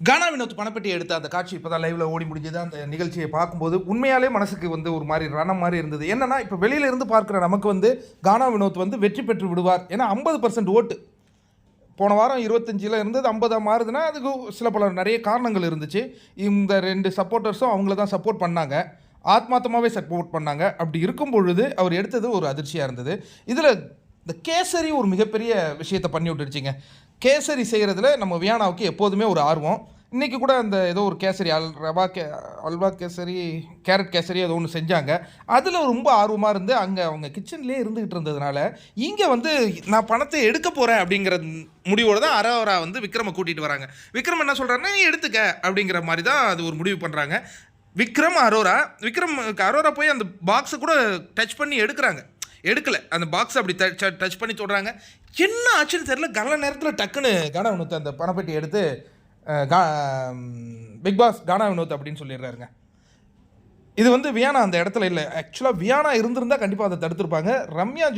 கானா வினோத் பணப்பெட்டி எடுத்த அந்த காட்சி இப்போ தான் லைவில் ஓடி முடிஞ்சது. அந்த நிகழ்ச்சியை பார்க்கும்போது உண்மையாலே மனசுக்கு ஒரு மாதிரி ரணம் மாதிரி இருந்தது. என்னன்னா இப்போ வெளியில இருந்து பார்க்குற நமக்கு கானா வினோத் வெற்றி பெற்று விடுவார். ஏன்னா 50% ஓட்டு போன வாரம் 25 இருந்தது 50 மாறுதுன்னா அதுக்கு சில பல நிறைய காரணங்கள் இருந்துச்சு. இந்த 2 சப்போர்ட்டர்ஸும் அவங்கள தான் சப்போர்ட் பண்ணாங்க, ஆத்மார்த்தமாகவே சப்போர்ட் பண்ணாங்க. அப்படி இருக்கும் பொழுது அவர் எடுத்தது ஒரு அதிர்ச்சியாக இருந்தது. இதில் இந்த கேசரி ஒரு மிகப்பெரிய விஷயத்தை பண்ணி விட்டுருச்சிங்க. கேசரி செய்கிறதுல நம்ம வியானாவுக்கு எப்போதுமே ஒரு ஆர்வம். இன்றைக்கி கூட அந்த ஏதோ ஒரு கேசரி அல்வா கேசரி, கேரட் கேசரி ஏதோ ஒன்று செஞ்சாங்க. அதில் ரொம்ப ஆர்வமாக இருந்து அங்கே அவங்க கிச்சன்லேயே இருந்துக்கிட்டு இருந்ததுனால இங்கே நான் பணத்தை எடுக்க போகிறேன் அப்படிங்கிற முடிவோடு தான் அரோரா விக்ரமை கூட்டிகிட்டு வராங்க. விக்ரம் என்ன சொல்கிறாருன்னா, நீ எடுத்துக்க அப்படிங்கிற மாதிரி தான் அது ஒரு முடிவு பண்ணுறாங்க. விக்ரம் அரோரா போய் அந்த பாக்ஸை கூட டச் பண்ணி எடுக்கலை. அந்த பாக்ஸ் அப்படி டச் பண்ணி சொல்கிறாங்க. என்ன ஆச்சுன்னு தெரியல. கன நேரத்தில் டக்குன்னு கானா வினோத் அந்த பணப்பெட்டி எடுத்து பிக் பாஸ் கானா வினோத் அப்படின்னு சொல்லிடுறாருங்க. இது வியானா அந்த இடத்துல இல்லை. ஆக்சுவலாக வியானா இருந்திருந்தால் கண்டிப்பாக அதை தடுத்துருப்பாங்க. ரம்யா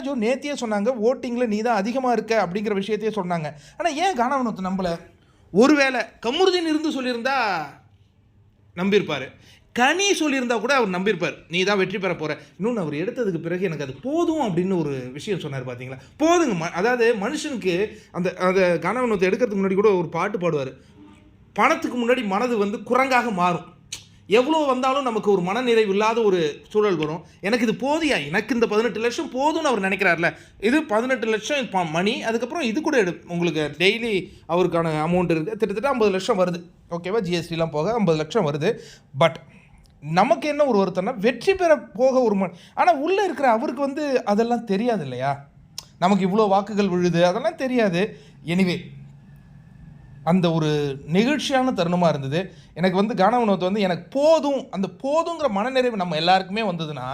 ஜோ நேத்தியே சொன்னாங்க, ஓட்டிங்கில் நீ தான் அதிகமாக இருக்க அப்படிங்கிற விஷயத்தையே சொன்னாங்க. ஆனால் ஏன் கானா வினோத் நம்பலை? ஒருவேளை கமருதீன் இருந்து சொல்லியிருந்தா நம்பியிருப்பார். கனி சொல்லியிருந்தா கூட அவர் நம்பியிருப்பார், நீ தான் வெற்றி பெற போகிற. இன்னொன்று, அவர் எடுத்ததுக்கு பிறகு எனக்கு அது போதும் அப்படின்னு ஒரு விஷயம் சொன்னார். பார்த்தீங்களா, போதுங்க. அதாவது மனுஷனுக்கு அந்த கானா வினோத் எடுக்கிறதுக்கு முன்னாடி கூட ஒரு பாட்டு பாடுவார். பணத்துக்கு முன்னாடி மனது குரங்காக மாறும். எவ்வளோ வந்தாலும் நமக்கு ஒரு மனநிறைவு இல்லாத ஒரு சூழல் வரும். எனக்கு இது போதியா, எனக்கு இந்த 18 லட்சம் போதும்னு அவர் நினைக்கிறார்ல. இது 18 லட்சம் மணி. அதுக்கப்புறம் இது கூட உங்களுக்கு டெய்லி அவருக்கான அமௌண்ட் இருக்குது. கிட்டத்தட்ட 50 லட்சம் வருது. ஓகேவா, ஜிஎஸ்டிலாம் போக 50 லட்சம் வருது. பட் நமக்கு என்ன ஒரு வருத்தம்னா, வெற்றி பெற போக ஆனால் உள்ளே இருக்கிற அவருக்கு அதெல்லாம் தெரியாது இல்லையா. நமக்கு இவ்வளோ வாக்குகள் விழுது அதெல்லாம் தெரியாது. எனிவே, அந்த ஒரு நெகிழ்ச்சியான தருணமாக இருந்தது எனக்கு. கானா வினோத் எனக்கு போதும், அந்த போதுங்கிற மனநிறைவு நம்ம எல்லாருக்குமே வந்ததுன்னா,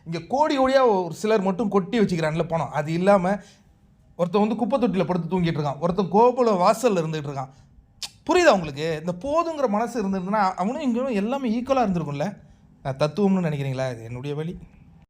இங்கே கோடி கோடியாக ஒரு சிலர் மட்டும் கொட்டி வச்சுக்கிறான்ல பணம். அது இல்லாமல் ஒருத்தன் குப்பை தொட்டியில் படுத்து தூங்கிட்டு இருக்கான், ஒருத்தன் கோபுல வாசலில் இருந்துகிட்டு இருக்கான். புரியுதா உங்களுக்கு? இந்த போதுங்கிற மனசு இருந்ததுன்னா அவனும் இங்கேயும் எல்லாமே ஈக்குவலாக இருந்திருக்கும்ல. தத்துவம்னு நினைக்கிறீங்களா? இது என்னுடைய வழி.